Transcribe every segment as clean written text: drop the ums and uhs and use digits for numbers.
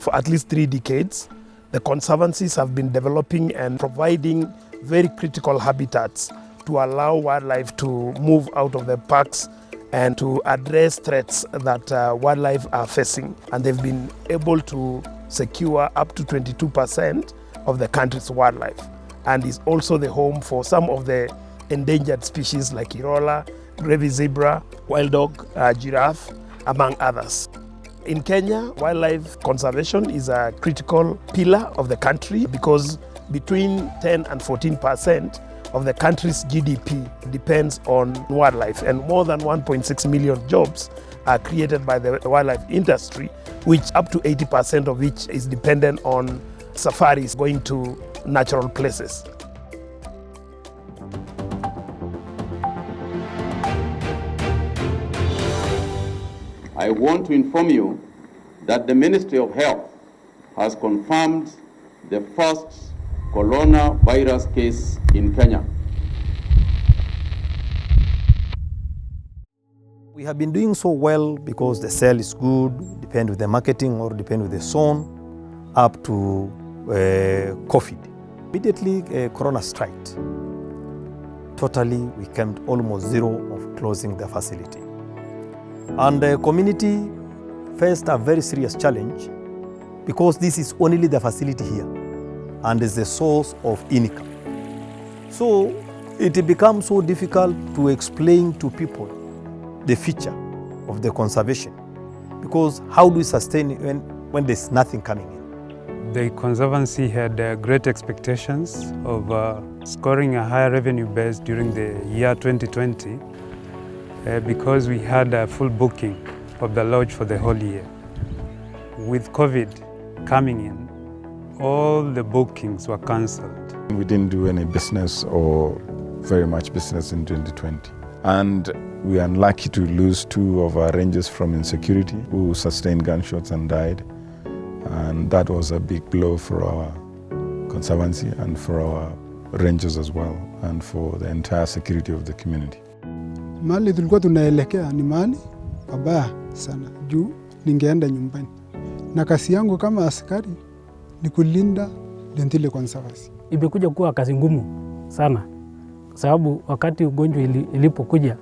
For at least 3 decades, the conservancies have been developing and providing very critical habitats to allow wildlife to move out of the parks and to address threats that wildlife are facing. And they've been able to secure up to 22% of the country's wildlife, and is also the home for some of the endangered species like Irola, gravy zebra, wild dog, giraffe, among others. In Kenya, wildlife conservation is a critical pillar of the country because between 10 and 14% of the country's GDP depends on wildlife, and more than 1.6 million jobs are created by the wildlife industry, which up to 80% of which is dependent on safaris going to natural places. I want to inform you that the Ministry of Health has confirmed the first coronavirus case in Kenya. We have been doing so well because the sale is good, depend with the marketing or depend with the zone, up to COVID. Immediately Corona struck, totally we came almost zero of closing the facility. And the community faced a very serious challenge because this is only the facility here and is the source of income. So it becomes so difficult to explain to people the feature of the conservation, because how do we sustain it when there's nothing coming in? The Conservancy had great expectations of scoring a higher revenue base during the year 2020 because we had a full booking of the lodge for the whole year. With COVID coming in, all the bookings were cancelled. We didn't do any business or very much business in 2020. And we are unlucky to lose 2 of our rangers from insecurity who sustained gunshots and died. And that was a big blow for our Conservancy and for our rangers as well, and for the entire security of the community. Mahali tulikuwa tunaelekea ni mahali pabaya sana, juu ningeenda nyumbani. Na kazi yangu kama askari ni kulinda Lentile Conservancy. Imekuja kuwa kazi ngumu sana, kwa sababu wakati ugonjwa ilipokuja,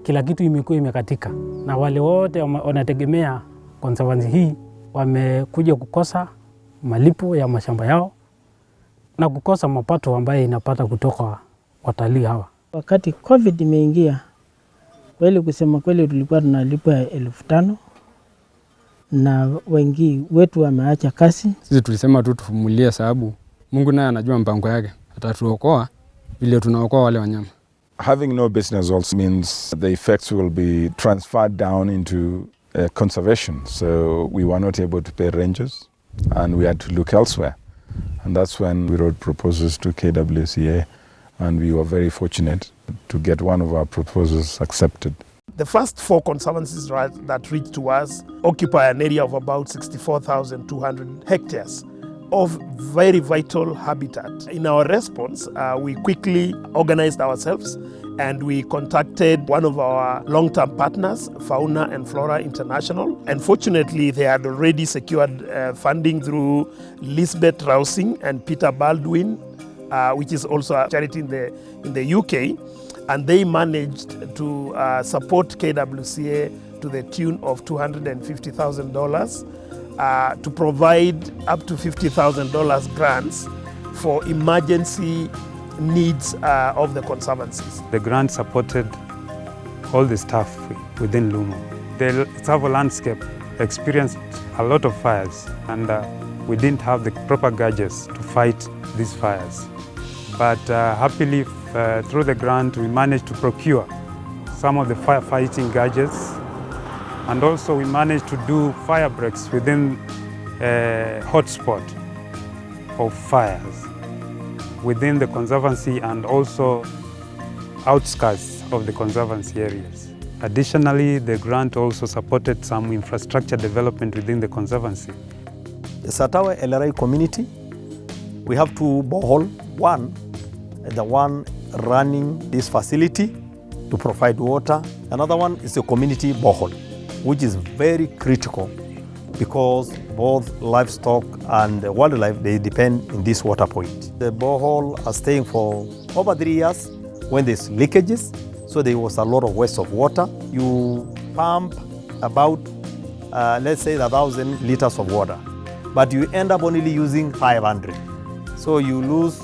kila kitu imekuwa imekatika, na wale wote wanategemea Conservancy hii wamekuja kukosa malipo ya mashamba yao na kukosa mapato ambayo inapata kutoka watalii hawa. Wakati COVID imeingia, kweli kusema kweli tulikuwa tunalipwa 5,000 na wengi wetu wameacha kazi. Sisi tulisema tu tuvumulie, sababu Mungu naye anajua mpango yake, atatuokoa vile tunaokoa wale wanyama. Having no business also means the effects will be transferred down into conservation. So we were not able to pay rangers and we had to look elsewhere. And that's when we wrote proposals to KWCA, and we were very fortunate to get one of our proposals accepted. The first 4 conservancies that reached to us occupy an area of about 64,200 hectares of very vital habitat. In our response, we quickly organized ourselves and we contacted one of our long-term partners, Fauna Fauna International. And fortunately, they had already secured funding through Lisbet, Rausing and Peter Baldwin, which is also a charity in the UK. And they managed to support KWCA to the tune of $250,000 to provide up to $50,000 grants for emergency needs of the conservancies. The grant supported all the staff within Lumo. The Tsavo landscape experienced a lot of fires, and we didn't have the proper gadgets to fight these fires. But happily, through the grant, we managed to procure some of the firefighting gadgets, and also we managed to do fire breaks within a hotspot of fires within the Conservancy and also outskirts of the Conservancy areas. Additionally, the grant also supported some infrastructure development within the Conservancy. The Satawa LRI community, we have 2 boreholes. One, the one running this facility to provide water. Another one is a community borehole, which is very critical because both livestock and wildlife, they depend in this water point. The borehole are staying for over 3 years when there's leakages, so there was a lot of waste of water. You pump about, let's say, 1,000 liters of water, but you end up only using 500. So you lose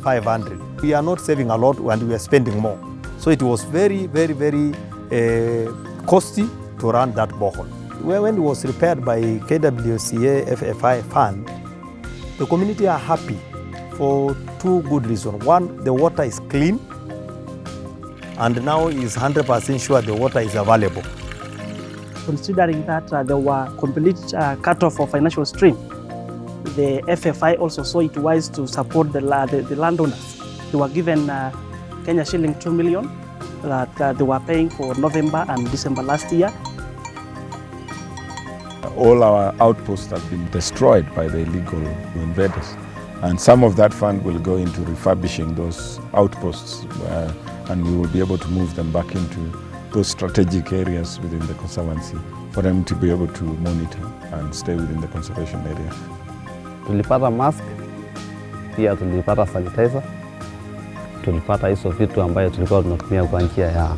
500. We are not saving a lot and we are spending more. So it was very, very, very costly to run that borehole. When it was repaired by KWCA FFI fund, the community are happy for 2 good reasons. One, the water is clean, and now is 100% sure the water is available. Considering that there were complete cut-off of financial stream, the FFI also saw it wise to support the landowners. They were given Kenya shilling 2 million that they were paying for November and December last year. All our outposts have been destroyed by the illegal invaders, and some of that fund will go into refurbishing those outposts, and we will be able to move them back into those strategic areas within the Conservancy for them to be able to monitor and stay within the conservation area. Tulipata mask, pia tulipata sanitizer, tulipata hizo vitu ambayo tulikuwa tunatumia kwa njia ya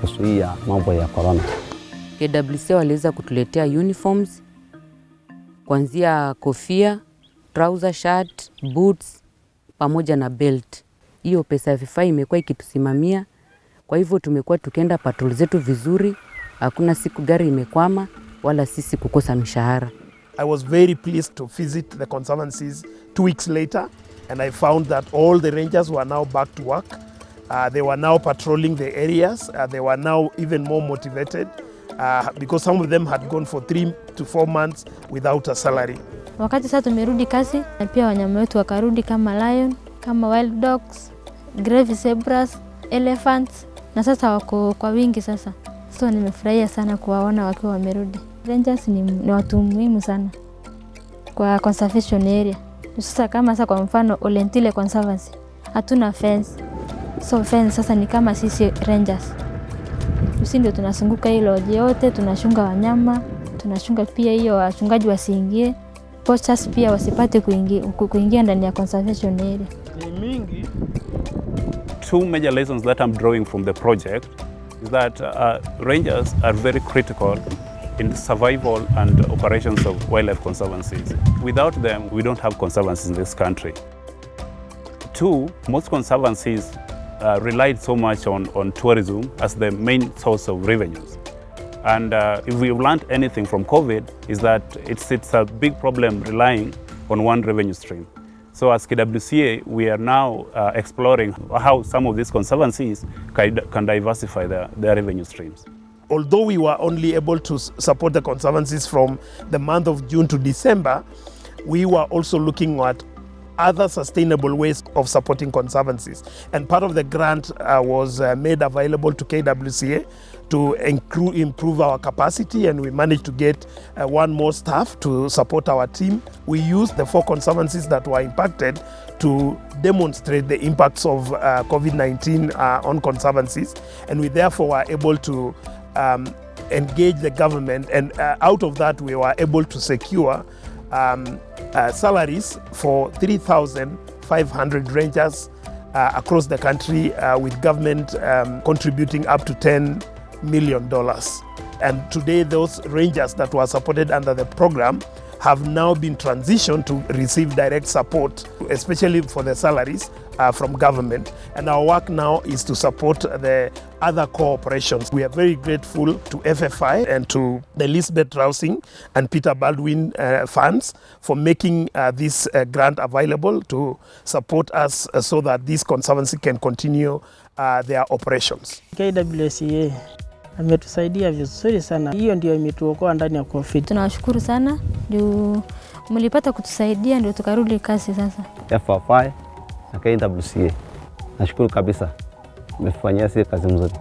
kuzuia mambo ya corona. KWC waliweza kutuletea uniforms kuanzia kofia, trouser, shirt, boots pamoja na belt. Hiyo pesa ya FFI imekuwa ikitusimamia. Kwa hivyo tumekuwa tukienda patrol zetu vizuri. Hakuna siku gari imekwama wala sisi kukosa mishahara. I was very pleased to visit the Conservancies 2 weeks later, and I found that all the rangers were now back to work. They were now patrolling the areas. They were now even more motivated because some of them had gone for 3 to 4 months without a salary. Wakati sasa tumerudi kazi, na pia wanyama wetu wakarudi kama lion, kama wild dogs, grave zebras, elephants, na sasa wako kwa wingi sasa. So nimefurahia sana kuwaona wakiwa wamerudi. Rangers ni watu muhimu sana kwa conservation area. Sasa kama sasa kwa mfano Olentile Conservancy, hatuna fence. So fence sasa ni kama sisi rangers. Sisi ndio tunasunguka hilo yote, tunashunga wanyama, tunashunga pia hiyo wachungaji wasiingie. Poachers pia wasipate kuingia ndani ya conservation area. Mingi. 2 major lessons that I'm drawing from the project is that rangers are very critical in the survival and operations of wildlife conservancies. Without them, we don't have conservancies in this country. 2, most conservancies relied so much on tourism as the main source of revenues. And if we've learned anything from COVID, is that it's a big problem relying on one revenue stream. So as KWCA, we are now exploring how some of these conservancies can diversify their revenue streams. Although we were only able to support the conservancies from the month of June to December, we were also looking at other sustainable ways of supporting conservancies. And part of the grant was made available to KWCA to improve our capacity, and we managed to get 1 more staff to support our team. We used the 4 conservancies that were impacted to demonstrate the impacts of COVID-19 on conservancies, and we therefore were able to engage the government, and out of that we were able to secure salaries for 3,500 rangers across the country, with government contributing up to $10 million. And today those rangers that were supported under the program have now been transitioned to receive direct support, especially for the salaries from government. And our work now is to support the other corporations. We are very grateful to FFI and to the Lisbet, Rausing and Peter Baldwin funds for making this grant available to support us so that this conservancy can continue their operations. KWCA ametusaidia vizuri sana. Hiyo ndio imetuokoa ndani ya COVID. Tunawashukuru sana ndio mlipata kutusaidia ndio tukarudi kazi sasa. FFI na KWCA. Nashukuru kabisa. Mmefanyia sisi kazi mzuri.